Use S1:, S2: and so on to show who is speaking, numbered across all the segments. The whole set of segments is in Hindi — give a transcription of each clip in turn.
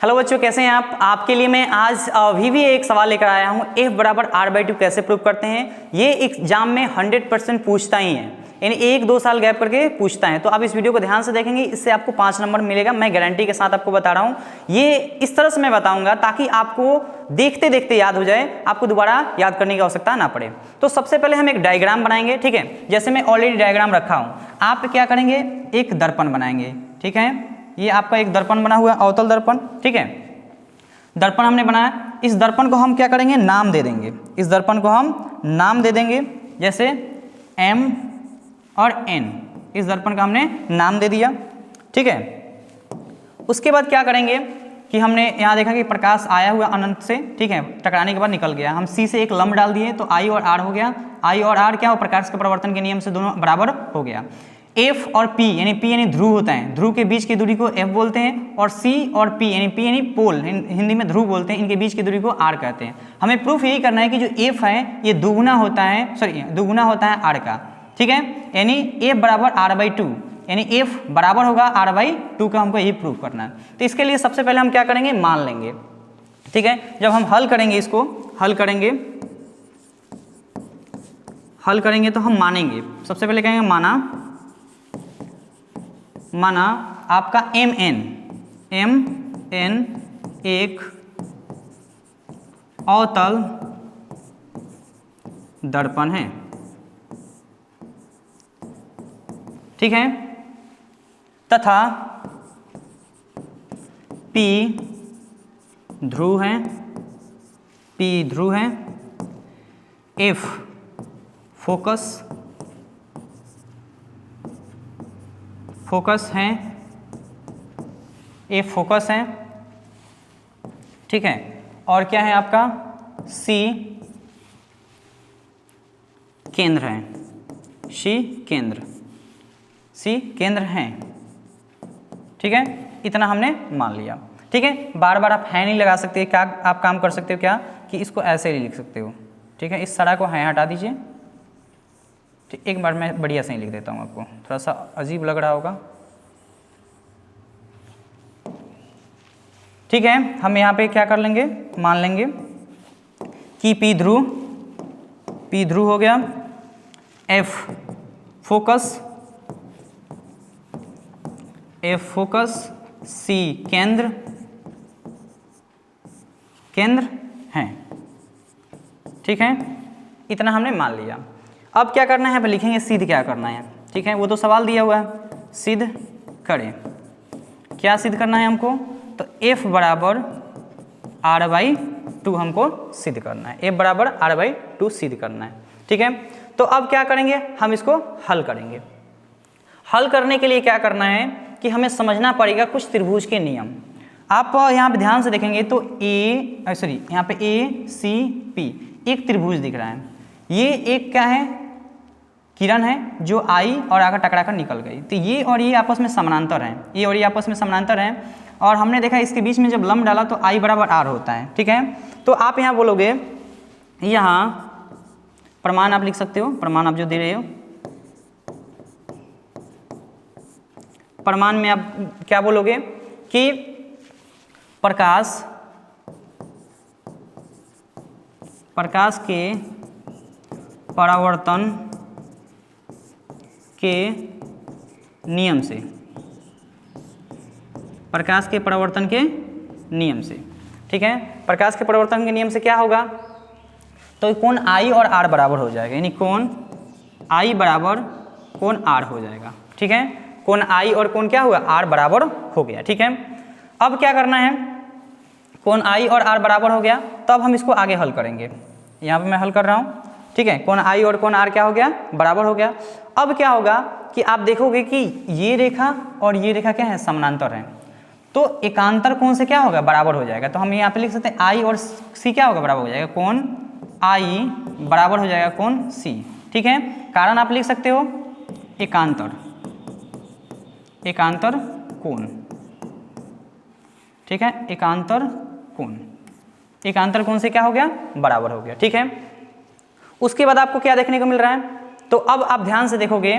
S1: हेलो बच्चों, कैसे हैं आप? आपके लिए मैं आज भी एक सवाल लेकर आया हूँ। f बराबर r/2 कैसे प्रूव करते हैं। ये एग्जाम में 100% पूछता ही है, यानी 1-2 साल गैप करके पूछता है। तो आप इस वीडियो को ध्यान से देखेंगे, इससे आपको 5 नंबर मिलेगा। मैं गारंटी के साथ आपको बता रहा हूँ। ये इस तरह से मैं बताऊंगा ताकि आपको देखते देखते याद हो जाए, आपको दोबारा याद करने की आवश्यकता ना पड़े। तो सबसे पहले हम एक डायग्राम बनाएंगे, ठीक है। जैसे मैं ऑलरेडी डायग्राम रखा हूँ, आप क्या करेंगे, एक दर्पण बनाएंगे, ठीक है। ये आपका एक दर्पण बना हुआ है, अवतल दर्पण, ठीक है। दर्पण हमने बनाया, इस दर्पण को हम क्या करेंगे, नाम दे देंगे। इस दर्पण को हम नाम दे देंगे, जैसे M और N। इस दर्पण का हमने नाम दे दिया, ठीक है। उसके बाद क्या करेंगे कि हमने यहाँ देखा कि प्रकाश आया हुआ अनंत से, ठीक है, टकराने के बाद निकल गया। हम C से एक लंब डाल दिए तो I और R हो गया। I और R क्या हो, प्रकाश के परावर्तन के नियम से दोनों बराबर हो गया। F और P यानी ध्रुव होता है, ध्रुव के बीच की दूरी को F बोलते हैं, और C और P यानी पोल, हिंदी में ध्रुव बोलते हैं, इनके बीच की दूरी को R कहते हैं। हमें प्रूफ यही करना है कि जो F है ये दुगुना होता है R का, ठीक है। यानी F बराबर R/2, यानी F बराबर होगा R/2 का, हमको यही प्रूफ करना है। तो इसके लिए सबसे पहले हम क्या करेंगे, मान लेंगे, ठीक है। जब हम हल करेंगे, इसको हल करेंगे तो हम मानेंगे। सबसे पहले कहेंगे माना आपका MN एक अवतल दर्पण है, ठीक है, तथा P ध्रुव है, F फोकस है, F फोकस है, ठीक है। और क्या है आपका, C केंद्र है, C केंद्र है, ठीक है। इतना हमने मान लिया, ठीक है। बार बार आप है नहीं लगा सकते, क्या आप काम कर सकते हो, क्या कि इसको ऐसे ही लिख सकते हो, ठीक है। इस सारा को है हटा दीजिए, ठीक। एक बार मैं बढ़िया से ही लिख देता हूँ, आपको थोड़ा सा अजीब लग रहा होगा, ठीक है। हम यहाँ पे क्या कर लेंगे, मान लेंगे कि P ध्रुव हो गया, F फोकस, C केंद्र है, ठीक है। इतना हमने मान लिया। अब क्या करना है, लिखेंगे सिद्ध क्या करना है, ठीक है। वो तो सवाल दिया हुआ है, सिद्ध करें। क्या सिद्ध करना है हमको, तो F बराबर R/2 हमको सिद्ध करना है। F बराबर R/2 सिद्ध करना है, ठीक है। तो अब क्या करेंगे, हम इसको हल करेंगे। हल करने के लिए क्या करना है कि हमें समझना पड़ेगा कुछ त्रिभुज के नियम। आप यहाँ पे ध्यान से देखेंगे तो यहाँ पे ACP एक त्रिभुज दिख रहा है। ये एक क्या है, किरण है जो आई और आकर टकरा कर निकल गई। तो ये और ये आपस में समानांतर हैं, और हमने देखा इसके बीच में जब लंब डाला तो I बराबर R होता है, ठीक है। तो आप यहाँ बोलोगे, यहाँ प्रमाण आप लिख सकते हो, प्रमाण आप जो दे रहे हो, प्रमाण में आप क्या बोलोगे कि प्रकाश के परावर्तन के नियम से, ठीक है। प्रकाश के परावर्तन के नियम से क्या होगा, तो कोण I और R बराबर हो जाएगा, यानी कोण I बराबर कोण R हो जाएगा, ठीक है। कोण I और कोण क्या हुआ, R बराबर हो गया, ठीक है। अब क्या करना है, कोण I और R बराबर हो गया, तब हम इसको आगे हल करेंगे। यहाँ पे मैं हल कर रहा हूँ, ठीक है। कोण I और कोण R क्या हो गया, बराबर हो गया। अब क्या होगा कि आप देखोगे कि ये रेखा और ये रेखा क्या है, समानांतर है, तो एकांतर कोण से क्या होगा, बराबर हो जाएगा। तो हम यहाँ पे लिख सकते हैं I और C क्या होगा, बराबर हो जाएगा, कोण I बराबर हो जाएगा कोण C, ठीक है। कारण आप लिख सकते हो एकांतर कोण, ठीक है। एकांतर कोण से क्या हो गया, बराबर हो गया, ठीक है। उसके बाद आपको क्या देखने को मिल रहा है, तो अब आप ध्यान से देखोगे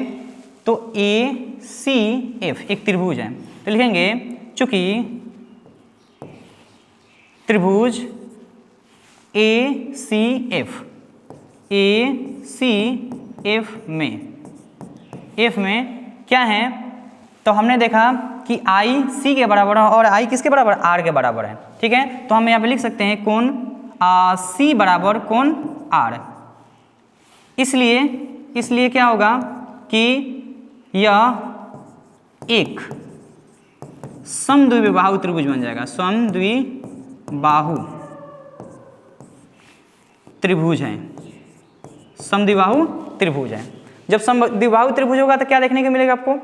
S1: तो ACF एक त्रिभुज है, तो लिखेंगे चूंकि त्रिभुज ए सी एफ में क्या है, तो हमने देखा कि आई सी के बराबर है और आई किसके बराबर, आर के बराबर है। ठीक है, तो हम यहाँ पे लिख सकते हैं कोण सी बराबर कोण आर। इसलिए क्या होगा कि यह एक समद्विबाहु त्रिभुज बन जाएगा, समद्विबाहु त्रिभुज है, समद्विबाहु त्रिभुज है। जब समद्विबाहु त्रिभुज होगा तो क्या देखने को मिलेगा आपको,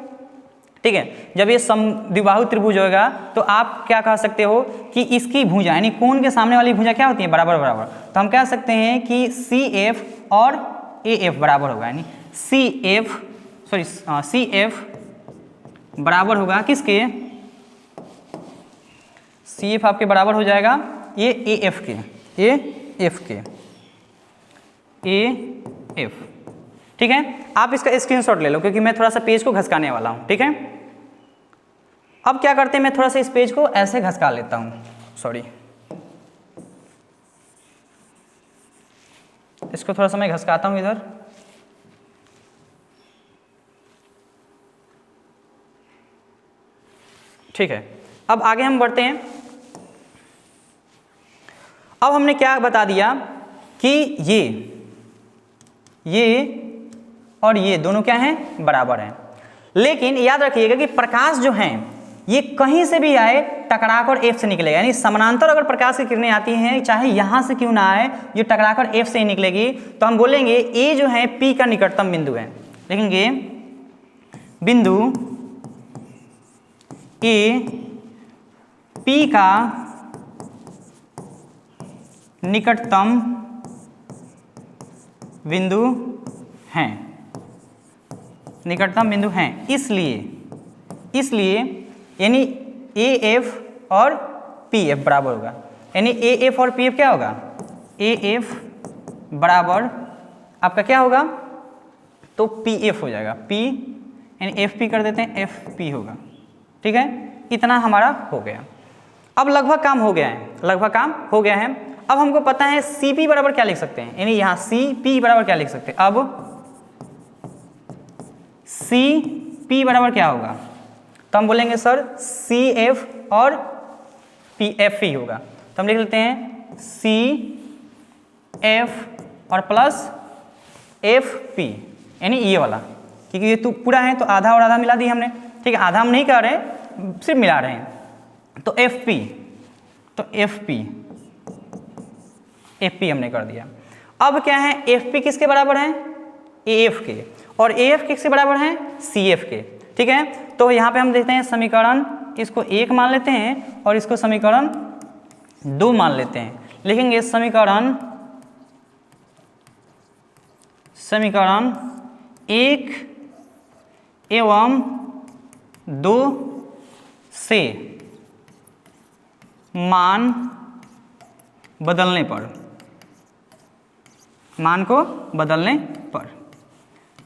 S1: ठीक है, जब ये समद्विबाहु त्रिभुज होगा तो आप क्या कह सकते हो कि इसकी भुजा यानी कोण के सामने वाली भुजा क्या होती है, बराबर बराबर। तो हम कह सकते हैं कि सी एफ और ए एफ बराबर होगा, यानी सी एफ बराबर होगा किसके, सी एफ आपके बराबर हो जाएगा ये ए एफ के। ठीक है, आप इसका स्क्रीनशॉट ले लो क्योंकि मैं थोड़ा सा पेज को घसकाने वाला हूं। ठीक है, अब क्या करते हैं, मैं थोड़ा सा इस पेज को ऐसे घसका लेता हूं, सॉरी, इसको थोड़ा सा मैं घसकाता हूं इधर। ठीक है, अब आगे हम बढ़ते हैं। अब हमने क्या बता दिया कि ये और ये दोनों क्या हैं, बराबर हैं। लेकिन याद रखिएगा कि प्रकाश जो है ये कहीं से भी आए टकराकर एफ से निकलेगा, यानी समानांतर अगर प्रकाश की किरणें आती हैं चाहे यहां से क्यों ना आए, ये टकराकर एफ से ही निकलेगी। तो हम बोलेंगे ए जो है पी का निकटतम बिंदु है, लिखेंगे बिंदु ए पी का निकटतम बिंदु हैं, निकटतम बिंदु हैं। इसलिए यानी ए एफ और पी एफ बराबर होगा, यानी ए एफ और पी एफ क्या होगा, ए एफ बराबर आपका क्या होगा, तो पी एफ हो जाएगा, पी यानी एफ पी कर देते हैं, एफ पी होगा। ठीक है, इतना हमारा हो गया। अब लगभग काम हो गया है, अब हमको पता है सी पी बराबर क्या लिख सकते हैं, यानी यहाँ सी पी बराबर क्या लिख सकते हैं। अब सी पी बराबर क्या होगा, तो हम बोलेंगे सर सी एफ और पी एफ पी होगा। तो हम लिख लेते हैं सी एफ और प्लस एफ पी, यानी ये वाला, क्योंकि ये तो पूरा है तो आधा और आधा मिला दी हमने। ठीक है, आधा हम नहीं कर रहे, सिर्फ मिला रहे हैं। तो एफ पी हमने कर दिया। अब क्या है, एफ पी किसके बराबर है, ए एफ के, और ए एफ किसके बराबर है, सी एफ के। ठीक है, तो यहाँ पे हम देखते हैं समीकरण, इसको 1 मान लेते हैं और इसको समीकरण 2 मान लेते हैं। लिखेंगे समीकरण 1 एवं 2 से मान को बदलने पर,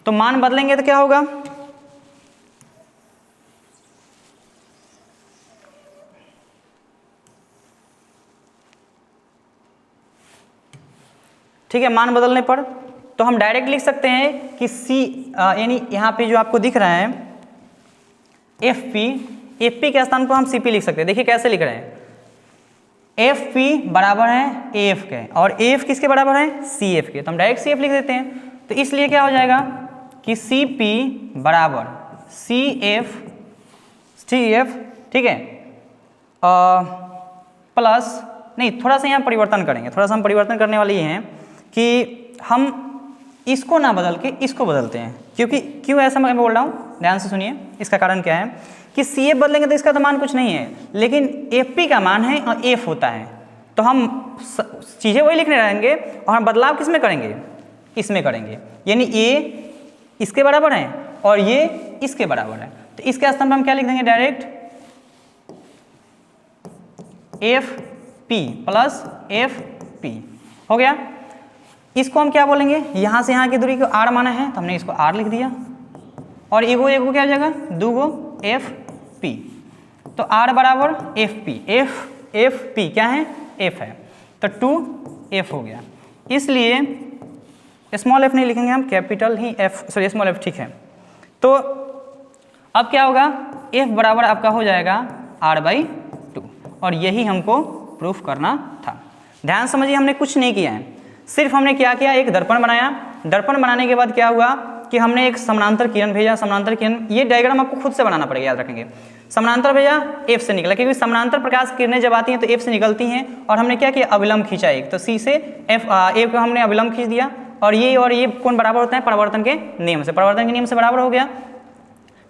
S1: तो मान बदलेंगे तो क्या होगा, ठीक है, मान बदलने पर तो हम डायरेक्ट लिख सकते हैं कि सी यानी यहाँ पे जो आपको दिख रहा है एफ पी के स्थान पर हम सी पी लिख सकते हैं। देखिए कैसे लिख रहे हैं, एफ पी बराबर है ए एफ के और ए एफ किसके बराबर है, सी एफ के, तो हम डायरेक्ट सी एफ लिख देते हैं। तो इसलिए क्या हो जाएगा कि सी पी बराबर सी एफ, ठीक है, प्लस नहीं, थोड़ा सा यहाँ परिवर्तन करेंगे, थोड़ा सा हम परिवर्तन करने वाले ये हैं कि हम इसको ना बदल के इसको बदलते हैं। क्यों ऐसा मैं बोल रहा हूँ, ध्यान से सुनिए, इसका कारण क्या है कि सी एफ बदलेंगे तो इसका तो मान कुछ नहीं है, लेकिन एफ पी का मान है और एफ होता है, तो हम चीज़ें वही लिखने रहेंगे और हम बदलाव किस में करेंगे, इसमें करेंगे, यानी ए इसके बराबर है और ये इसके बराबर है। तो इसके स्थान पर हम क्या लिख देंगे, direct F P plus F P हो गया। इसको हम क्या बोलेंगे, यहाँ से यहाँ की दूरी को आर माना है तो हमने इसको आर लिख दिया, और एगो क्या हो जाएगा, 2 एफ पी, तो आर बराबर एफ पी, एफ पी क्या है, एफ है, तो 2f हो गया। इसलिए स्मॉल एफ नहीं लिखेंगे हम, कैपिटल ही एफ, सॉरी स्मॉल एफ, ठीक है। तो अब क्या होगा, f बराबर आपका हो जाएगा r/2, और यही हमको प्रूफ करना था। ध्यान समझिए, हमने कुछ नहीं किया है, सिर्फ हमने क्या किया, एक दर्पण बनाया। दर्पण बनाने के बाद क्या हुआ कि हमने एक समानांतर किरण भेजा। समानांतर किरण, ये डायग्राम आपको खुद से बनाना पड़ेगा, याद रखेंगे। समानांतर भेजा, एफ से निकला, क्योंकि समानांतर प्रकाश किरणें जब आती हैं तो एफ से निकलती हैं, और हमने क्या किया, अविलंब खींचा एक, तो सी से एफ को हमने अविलंब खींच दिया, और ये कोण बराबर होता है परावर्तन के नियम से, परावर्तन के नियम से बराबर हो गया,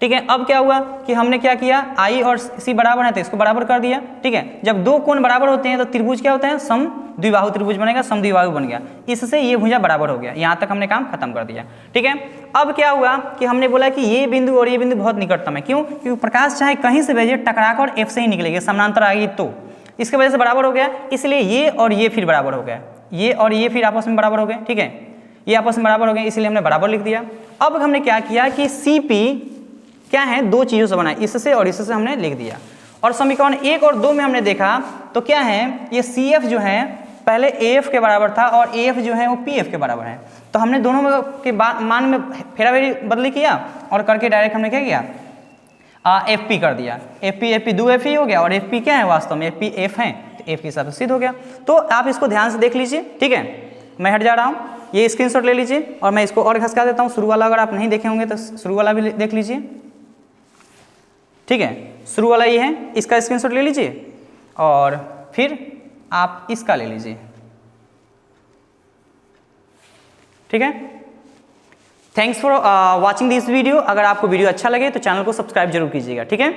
S1: ठीक है। अब क्या हुआ कि हमने क्या किया, आई और सी बराबर है तो इसको बराबर कर दिया, ठीक है। जब दो कोण बराबर होते हैं तो त्रिभुज क्या होता है, सम द्विबाहु त्रिभुज बनेगा, सम द्विबाहु बन गया, इससे ये भुजा बराबर हो गया। यहाँ तक हमने काम खत्म कर दिया, ठीक है। अब क्या हुआ कि हमने बोला कि ये बिंदु और ये बिंदु बहुत निकटतम है, क्यों, क्योंकि प्रकाश चाहे कहीं से भेजे टकराकर एफ से ही निकलेगी, समानांतर आ गई तो इसके वजह से बराबर हो गया, इसलिए ये और ये फिर बराबर हो गया, ये और ये फिर आपस में बराबर हो गए, ठीक है, ये आपस में बराबर हो गए, इसलिए हमने बराबर लिख दिया। अब हमने क्या किया कि सी पी क्या है, दो चीज़ों से बना है, इससे और इससे हमने लिख दिया। और समीकरण 1 और 2 में हमने देखा तो क्या है, ये सी एफ जो है पहले ए एफ के बराबर था, और ए एफ जो है वो पी एफ के बराबर है, तो हमने दोनों के मान में फेराफेरी बदली किया, और करके डायरेक्ट हमने क्या किया, एफ पी कर दिया। एफ पी 2f ही हो गया, और एफ पी क्या है वास्तव में, एफ पी एफ है, तो एफ के हिसाब से सिद्ध हो गया। तो आप इसको ध्यान से देख लीजिए, ठीक है। मैं हट जा रहा हूँ, ये स्क्रीनशॉट ले लीजिए, और मैं इसको और घसका देता हूँ। शुरू वाला अगर आप नहीं देखे होंगे तो शुरू वाला भी देख लीजिए, ठीक है। शुरू वाला ये है, इसका स्क्रीनशॉट ले लीजिए, और फिर आप इसका ले लीजिए, ठीक है। Thanks for watching this video. अगर आपको वीडियो अच्छा लगे तो चैनल को सब्सक्राइब जरूर कीजिएगा, ठीक है।